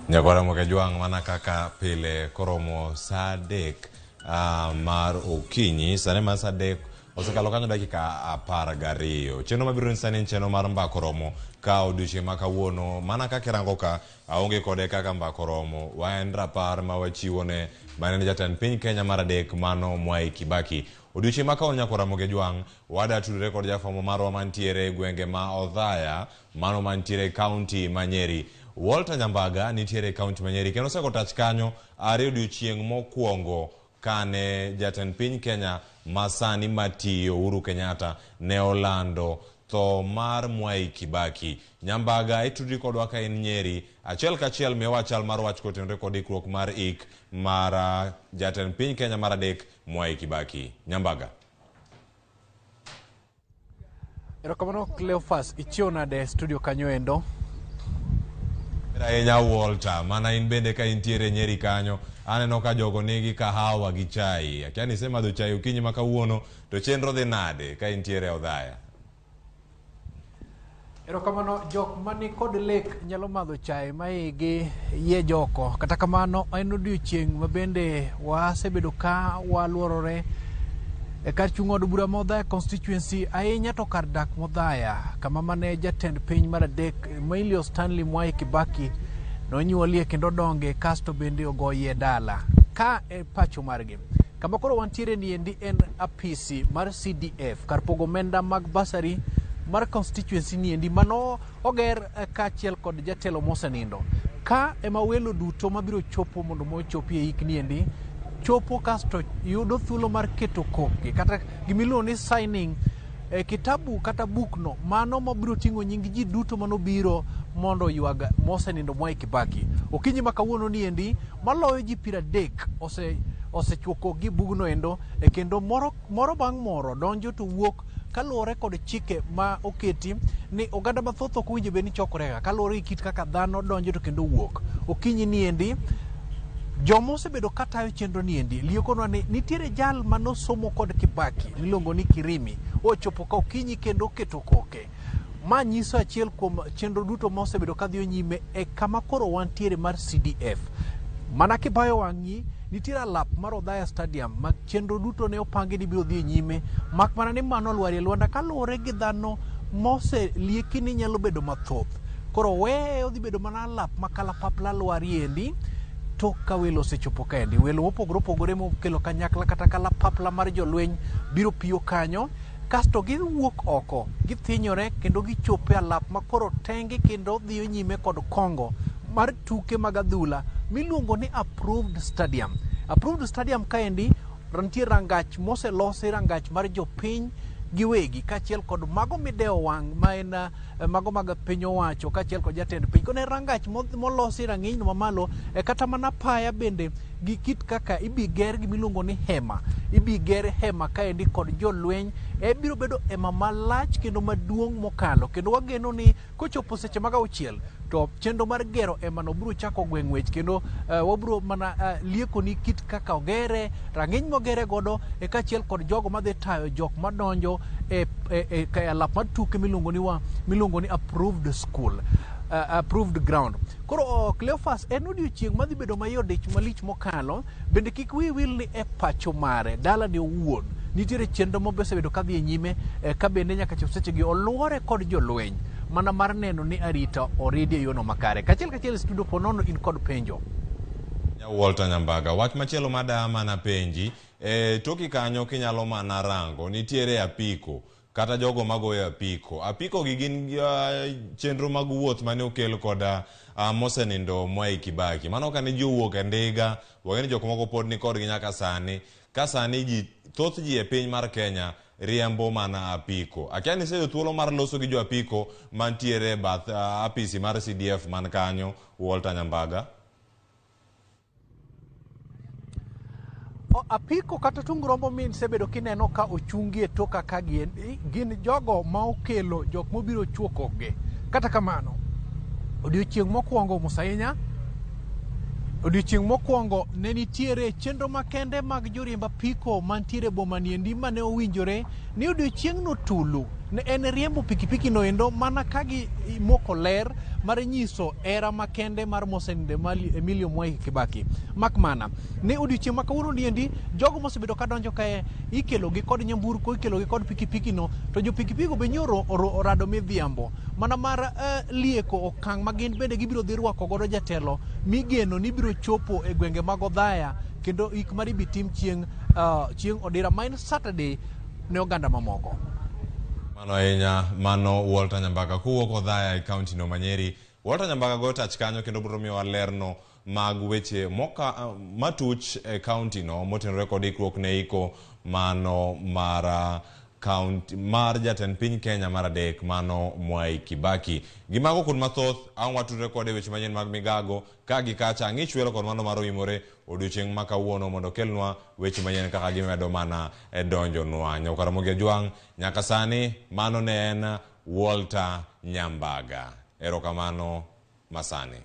Nyagora moke juang mana kaka pile koromo sadek mar okinyi sane ma sadek osekalo kanyo dakika 12 cheno mabiro sani cheno mar mba koromo ka odiochieng' ma kawuono mana kaka rango ka aonge kode kaka mba koromo waen rapar ma wachiwo ne manene jatend piny Kenya mar adek mano Mwai Kibaki. Odiochieng' ma kawuono nyakora moke juang wada tudore kod jafwambo marwa mantiere gwenge ma Odhaya mano mantiere kaunti ma Nyeri. Walter Nyambaga nitiere kaunti ma Nyeri kendo seko tach kanyo are odiochieng' mokwongo kane jatend piny Kenya masani matiyo Uhuru Kenyatta ne olando tho mar Mwai Kibaki. Nyambaga itudri kodwa ka en Nyeri achiel kachiel miwa chal mar wach kotenore kod ikruok mar ik mar jatend piny Kenya mar adek Mwai Kibaki. Nyambaga. Erokamano Cleophas ichiona de studio kanyo endo. Enya Walter mana in bende ka intiere Nyeri kanyo aneno ka jogo nigi kahawa gi chai akiani sema do chai okinyi ma kawuono to chenro dhi nade ka intiere Odhaya. Erokamano jok mani kod lek nyalo madho chai maigi yie joko kata kamano en odiochieng' ma bende wasebedo ka waluorore kar chung' od bura ma Odhaya constituency ahinya to kar dak Odhaya kama mane jatend piny mar adek Emilio Stanley Mwai Kibaki nonyuolie kendo donge kasto bende ogoye dala ka e pacho margi. Kama koro wantiere ni endi en apisi mar CDF kar pogo omenda mag basari mar constituency ni endi mano oger kaachiel kod jatelo mosenindo ka ema welo duto mabiro chopo mondo mochopi e hik ni endi chopo kasto yudo thuolo mar keto kokgi kata gimiluongo ni signing kitabu kata bukno mano mabiro ting'o nying ji duto manobiro mondo ywag mosenindo Mwai Kibaki. Okinyi ma kawuono ni endi maloyo ji 30 osechuoko gi bugno endo kendo moro bang' moro donjo to wuok kaluwore kod chike ma oketi ni oganda mathoth ok owinjo bed ni chokorega kaluwore gi kit kaka dhano donjo to kendo wuok. Okinyi ni endi jomo osebedo katayo chenro ni endi liekonwa ni nitiere jal manosomo kod Kibaki miluongo ni Kirimi ochopo ka okinyi kendo keto koke. Ma nyiso achiel kuom chenro duto mosebedo kadhiyo nyime e kama koro wantiere mar CDF. Mana kibayo wang'i nitiere alap mar Odhaya Stadium ma chenro duto ne opangi ni biro dhi nyime mak mana ni mano lwari Lwanda kaluwore gi dhano moselieki ni nyalo bedo mathoth. Koro we odhi bedo mana alap makalapapla lwari endi tok ka welo osechopo kaendi. Welo mopogore opogore mokelo kanyakla kata kalapapla mar jolweny biro piyo kanyo kasto giwuok oko githinyore kendo gichopo e alap makoro tenge kendo dhiyo nyime kod kongo mar tuke mag adhula miluongo ni approved stadium. Approved stadium kaendi rantiere rangach moselosi rangach mar jopiny giwegi kaachiel kod mago mideo wang' ma en mago mag piny owacho kaachiel kod jatend piny kone rangach molosi rang'iny mamalo kata mana paya bende gi kit kaka ibiger gimiluongo ni hema. Ibiger hema kaendi kod jolweny biro bedo hema malach kendo maduong' mokalo kendo wageno ni kochopo seche mag 6 to chenro mar gero hema no biro chako gweng'wech kendo wabiro mana lieko ni kit kaka ogere rang'iny mogere godo kaachiel kod jogo madhi tayo jok madonjo e alap mar tuke miluongo ni approved school approved ground. Koro Cleophas en odiochieng' madhi bedo mayodich malich mokalo bende kik wi wil ni e pacho mare dala ni owuon nitiere chenro mosebedo kadhi e nyime ka bende nyaka chop sechegi oluwore kod jolweny mana mar neno ni arita oridi e yono makare. Kachiel studio ponono in kod penjo. Walter Nyambaga wach machielo madama na penji toki kanyo kinyalo mana rango nitiere apiko kata jogo magoyo apiko gi gin chenro mag wuoth mane okel kod mosenindo Mwai Kibaki mano kane ji owuok e ndiga wang'eni jok moko pod ni kodgi nyaka sani ka sani thoth ji e piny mar Kenya riembo mana apiko. Akiani seyo thuolo mar loso gi jo apiko mantiere bath apisi mar CDF man kanyo Walter Nyambaga. Apiko kata tung rombo min sebedo kineno ka ochungi e toka ka gin jogo ma okelo jok mobiro chuokogi. Kata kamano odiochieng' mokwongo musainya Odiochieng' mokwongo ne nitiere chenro makende mag joriemb apiko mantiere bomaniendi mane owinjore ni odiochieng'no tulu ne en riembo pikipiki no endo mana ka gimoko ler mar nyiso era makende mar moseninde Emilio Mwai Kibaki. Makmana ne odiochieng' ma kawuono niendi jogo mosebedo ka donjo kae ikelogi kod nyamburko, ikelogi kod pikipiki no, to jo pikipiki be nyoro orado midhiambo mana mar lieko okang' ma gin bende gibiro dhi rwako godo jatelo migeno ni biro chopo e gwenge mag Odhaya kendo ik mari bi tim chieng' odira ma en Saturday ne oganda mamoko. Mano ahinya, mano Walter Nyambaga kuwuok Odhaya e kaunti no Manyeri. Walter Nyambaga go tach kanyo kendo biro miyowa lerno mag weche matuch e kaunti no motenore kod ikruok ne iko mano mar jatend piny Kenya mar adek mano Mwai Kibaki. Gimago kod mathoth ang' watudre kode weche manyien mag migago ka gi kacha ang'ich welo kod mano mar oimore odiochieng' ma kawuono mondo kelnwa weche manyien kaka gimedo mana e donjonwa. Nyakaramogi Ojwang' nyaka sani mano ne en Walter Nyambaga. Erokamano masani.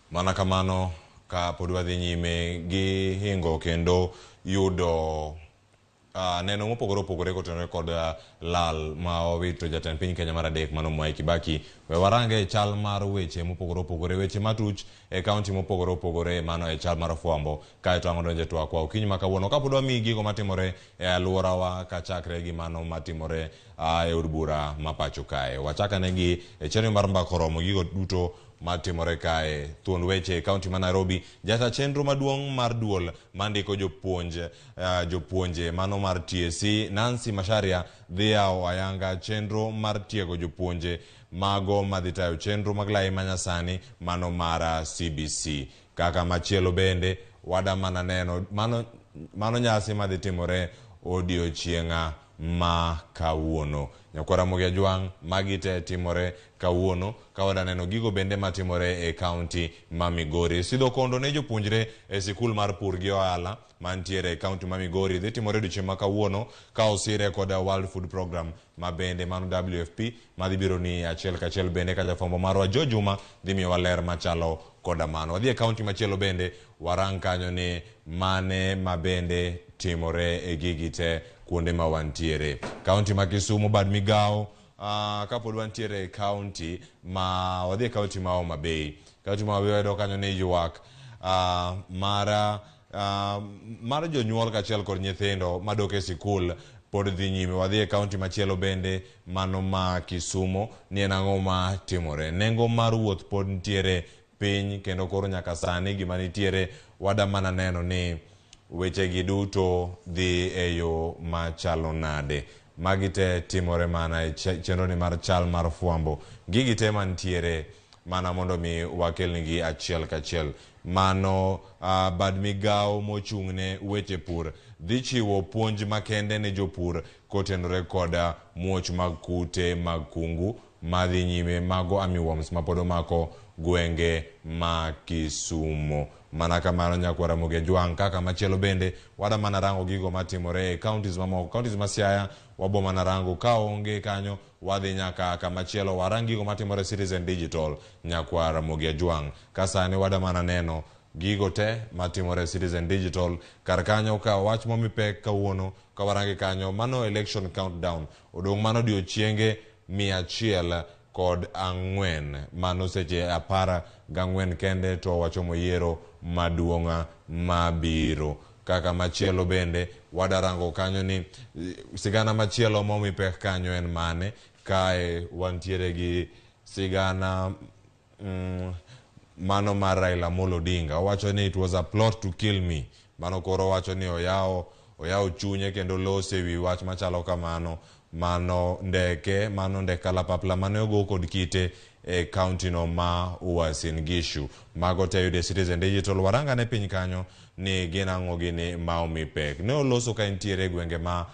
Mana kamano ka pod wadhi nyime gi hingo kendo yudo neno mopogore opogore kotenore kod lal ma owito jatend piny Kenya mar adek mano Mwai Kibaki. We warange chal mar weche mopogore opogore, weche matuch e kaunti mopogore opogore mano e chal mar fwambo kaeto ang' donje twakwa okinyi ma kawuono ka pod wamiyi gigo matimore e alworawa kachakre gi mano matimore e od bura ma pacho kae. Wachakane gi e chenro mar Mbaka Oromo gigo duto matimore kae. Thuond weche kaunti ma Nairobi, jata chenro maduong' mar duol mandiko jopuonje mano mar TSC Nancy Macharia dhi yawo ayanga chenro mar tiego jopuonje mago madhi tayo chenro mag lai manyasani mano mar CBC. Kaka machielo bende wada mana neno mano nyasi madhi timore odiochieng'a ma kawuono. Nyakaramogi Ojwang' magi te timore kawuono ka wada neno gigo bende matimore e kaunti ma Migori. Sidho kondo ne jopuonjre e sikul mar pur gi ohala mantiere e kaunti ma Migori dhi timore odiochieng' ma kawuono ka osire kod World Food Program ma bende mano WFP madhi biro ni achiel kachiel bende ka jafwambo marwa Jo Juma dhi miyowa ler machalo koda mano. Wadhi e kaunti machielo bende warang kanyo ni mane ma bende timore e gigi te kuonde ma wantiere. Kaunti ma Kisumu bad migao kapod wantiere kaunti ma wadhi kaunti ma Homa Bay. Kaunti ma Homa Bay wedo kanyo ne ywak mar jonyuol kachiel kod nyithindo madok e sikul pod dhi nyime. Wadhi e kaunti machielo bende mano ma Kisumu ni en ang'o ma timore. Nengo mar wuoth pod ntiere piny kendo koro nyaka sani gima nitiere wada mana neno ni weche gi duto dhi e yo machalo nade. Magi te timore mana e chenro ni mar chal mar fwambo. Gigi te mantiere mana mondo mi wakelnigi achiel kachiel. Mano bad migao mochung'ne weche pur dhi chiwo puonj makende ne jopur kotenore kod muoch mag kute mag kungu madhi nyime mago armyworms mapodo mako gwenge ma Kisumu. Mana kamano Nyakaramogi Ojwang' kaka machielo bende wada mana rango gigo matimore e counties mamoko. Counties ma Siaya wabo mana rango ka onge kanyo wadhi nyaka kama machielo warangi gigo matimore Citizen Digital Nyakaramogi Ojwang'. Kasani wada mana neno gigo te matimore Citizen Digital kar kanyo ka wach momipek kawuono ka warangi kanyo mano election countdown odong' mano odiochienge 104 mano seche 14 kende to wachomo yiero maduong'a mabiro. Kaka machielo bende wadarango kanyo ni sigana machielo momipek kanyo en mane kae wantiere gi sigana mano mar Raila Amolo Odinga. Owacho ni it was a plot to kill me. Mano koro wacho ni oyawo chunye kendo lose wi wach machalo kamano. Mano ndeke kalapapla mane ogo kod kite e county no ma Uasin Gishu. Mago te yude Citizen Digital waranga ne piny kanyo ni gin ang'o gini ma omipek. Ne oloso ka entiere gwenge ma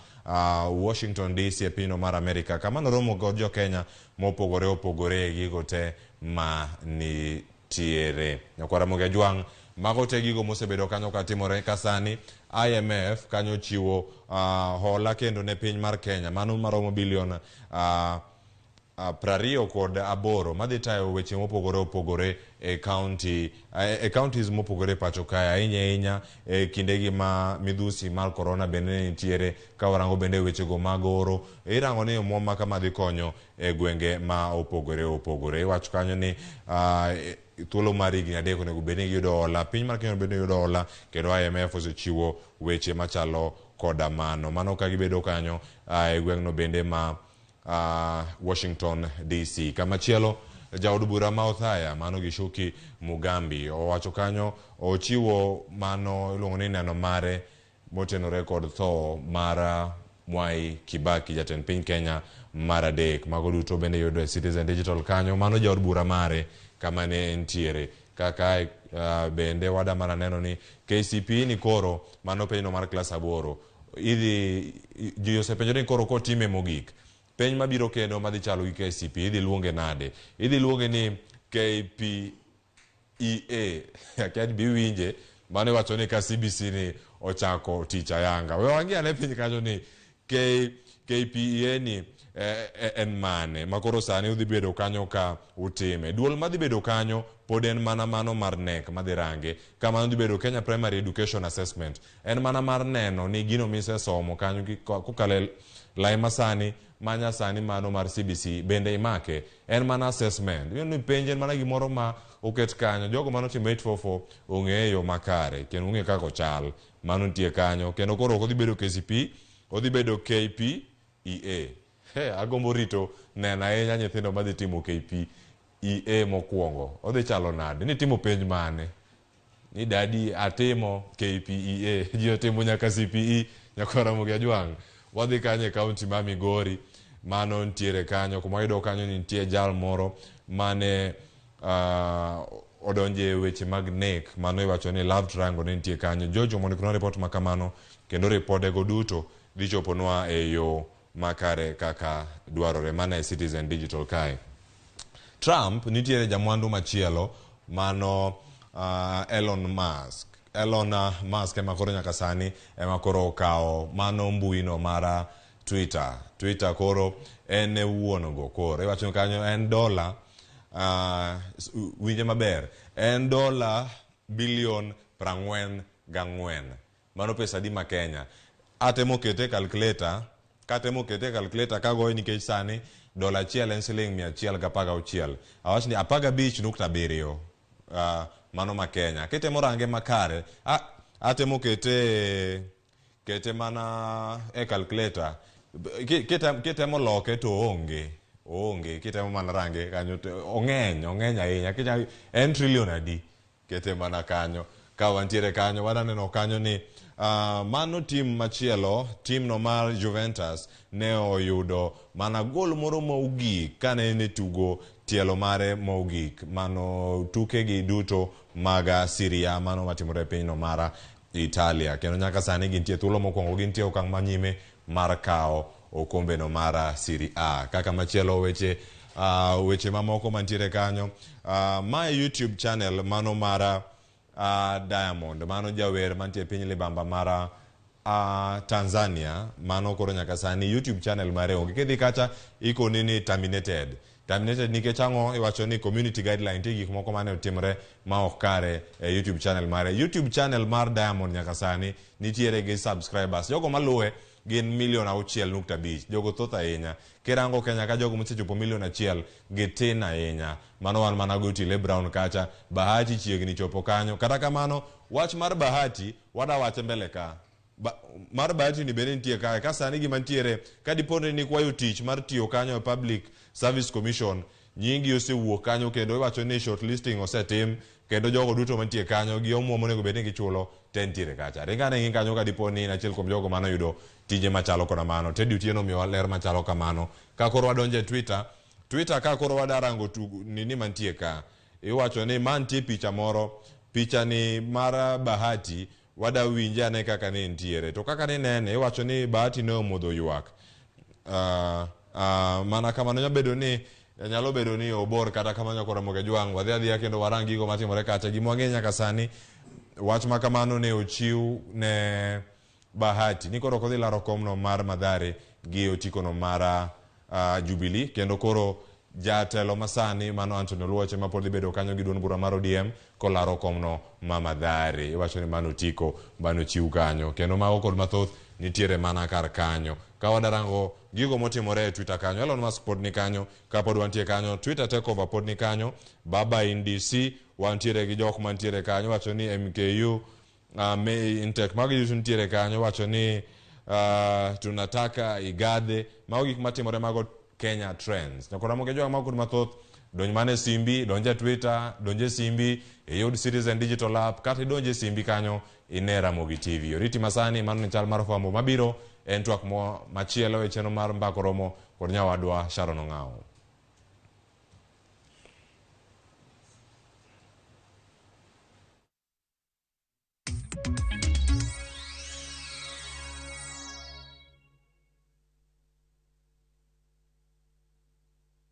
Washington DC e pinyno mar Amerika kama noromo kod jo Kenya mopogore opogore gigo te ma nitiere. Nyakwara Muge Jwang' mago te gigo mosebedo kanyo katimore kasani. IMF kanyo chiwo hola kendo ne piny mar Kenya mano maromo bilion 28 madhi tayo weche mopogore opogore e counties mopogore pacho kae ahinya e kindegi ma midhusi mar corona bende nitiere ka warango bende weche go mag oro irango ni omwom ma kama dhi konyo e gwenge ma opogore opogore. Iwacho kanyo ni thuolo mar higni 3 onego bed ni giyudo hola, piny mar Kenya bende yudo hola kendo IMF osechiwo weche machalo koda mano ka gibedo kanyo e gweng'no bende ma Washington DC. Kamachielo jaod bura ma Othaya mano Gichuki Mugambi owacho kanyo ochiwo mano iluongo ni neno mare motenore kod tho mar Mwai Kibaki jatend piny Kenya mar adek. Mago duto bende yudo e Citizen Digital kanyo mano jaod bura mare kama ne entiere kaka bende wada mana neno ni KCPE ni koro mano penyno mar klas 8 idhi ji osepenjo ni koro kotime mogik peny mabiro kendo madhi chalo gi KCPE idhi luonge nade. Idhi luonge ni KPEA akad bi winje mano wacho ni ka CBC ni ochako tich ayanga we wangia ne piny kanyo ni KPEA ni en mane makoro sani udhi bedo kanyo ka utime. Duol madhi bedo kanyo pod en mana mano mar NEC madhi range kama udhi bedo Kenya Primary Education Assessment en mana mar neno ni gino mise somo kanyo kokale lai masani manya sani mano mar CBC bende imake en mana assessment ni penjen mana gimoro ma oket kanyo jogo mano timo 844 ong'eyo makare kendo ong'e kako chal mano nitie kanyo kendo koro odhi bedo KCPE odhi bedo KPEA. Agombo rito nena ahinya nyithindo madhi timo KPEA mokwongo odhi chalo nade ni timo penj mane ni dadi atimo KPEA ji otimo nyaka CPE. Nyakwara Muge Jwang' wadhi kanye kaunti ma Migori mano ntiere kanyo kuma yudo kanyo ni nitie jal moro mane odonje weche mag NEC mano iwacho ni love triangle ne nitie kanyo. Jojo mondo report makamano kendo ripode go duto dhi choponwa e yo makare kaka dwarore mana e Citizen Digital kae. Trump nitiere jamwandu machielo mano Elon Musk ema koro nyaka sani ema koro okawo mano mbuino mara Twitter koro en wuon go koro iwacho kanyo en dola winje maber en dola bilion 44 mano pesa di ma Kenya. Atemo kete calculator kagoyo nikech sani dola achiel en siling 116 awach ni 15.7 mano ma Kenya kitemo range makare atemo kete mana e calculator kitemo loke to onge kitemo mana range kanyo ong'eny ahinya en trillion adi kete mana kanyo ka wantiere kanyo wadaneno kanyo ni mano tim machielo tim no mar Juventus ne oyudo mana gol moro mogik kane ne tugo tielo mare mogik mano tukegi duto maga Syria mano matimore piny no mara Italia kendo nyaka sani gintie thuolo mokwongo gintie okang' manyime mar kawo okombe no mara Serie A. Kaka machielo weche mamoko mantiere kanyo my YouTube channel mano mara Diamond mano jawer mantie piny libamba mara Tanzania mano koro nyaka sani YouTube channel mare onge kidhi kacha ikoni ni terminated nikech ang'o iwacho ni community guideline tie gik moko mane otimre ma ok kare e YouTube channel mar Diamond nyaka sani nitiere gi subscribers jogo maluwe gin 1.5 million jogo thoth ahinya kirango Kenya ka jogo mosechopo 1 million gitin ahinya mano wan mana Gotile Brown kacha Bahati chiegni chopo kanyo kata kamano wach mar Bahati wada wache mbele ka mar Bahati ni bende nitie kae ka sani gima ntiere ka dipone ni kwayo tich mar tiyo kanyo Public Service Commission nyingi osewuok kanyo kendo iwacho ni shortlisting osetim kendo jogo duto mantie kanyo gi omuom monego bed ni gichulo tentiere kacha ringane ngin kanyo ka diponi na achiel kuom jogo mano yudo tije machalo koda mano Teddy Otieno miyo ler machalo kamano ka koro wadonje Twitter ka koro wadarango nini mantie ka iwacho ni mantie picha moro picha ni mara Bahati wada winja ne kaka ne ntiere. To kaka ne nene, iwacho ni Bahati ne omodho ywak. Mana kamano nyalo bedo ni obor kata kamano kora moge jwang. Wadhi adhiya kendo warang gigo matimore kacha. Gima wang'e nyaka sani, wach ma kamano ne ochiw ne Bahati. Ni koro kodhi laro komno mar Mathare gi otikono mar Jubilee. Kendo koro jatelo masani mano Anthony Oluoch ma pod bedo kanyo gi duond bura mar ODM kolaro komno ma Mathare. Iwacho ni mano tiko bano chiw kanyo. Kendo mago kod mathoth nitiere mana kar kanyo. Ka wadarango gigo motimore e Twitter kanyo, Elon Musk pod ni kanyo, ka pod wantie kanyo, Twitter takeover pod ni kanyo, Baba NDC wantiere gi jok mantiere kanyo, wacho ni MKU Intech magi yuto nitiere kanyo, wacho ni tunataka igadhe, mago gik matimore mago Kenya Trends. Nyakora moge jok mago kod mathoth, donj mane simbi, donje Twitter, donje simbi, yud Citizen Digital App, kata donje simbi kanyo ine Ramogi TV. Oriti masani mano ni chal mar fwambo mabiro en twak machielo e chenro mar Mbako Romo kod nyawadwa Sharon Ong'ao.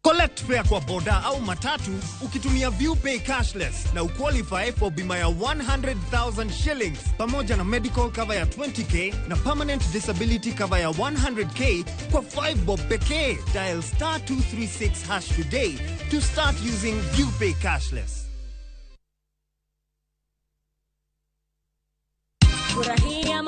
Collect fare kwa boda au matatu ukitumia ViewPay cashless na uqualify for bima ya 100,000 shillings pamoja na medical cover ya 20k na permanent disability cover ya 100k kwa 5 bob pekee. Dial *236# today to start using ViewPay cashless. Furahia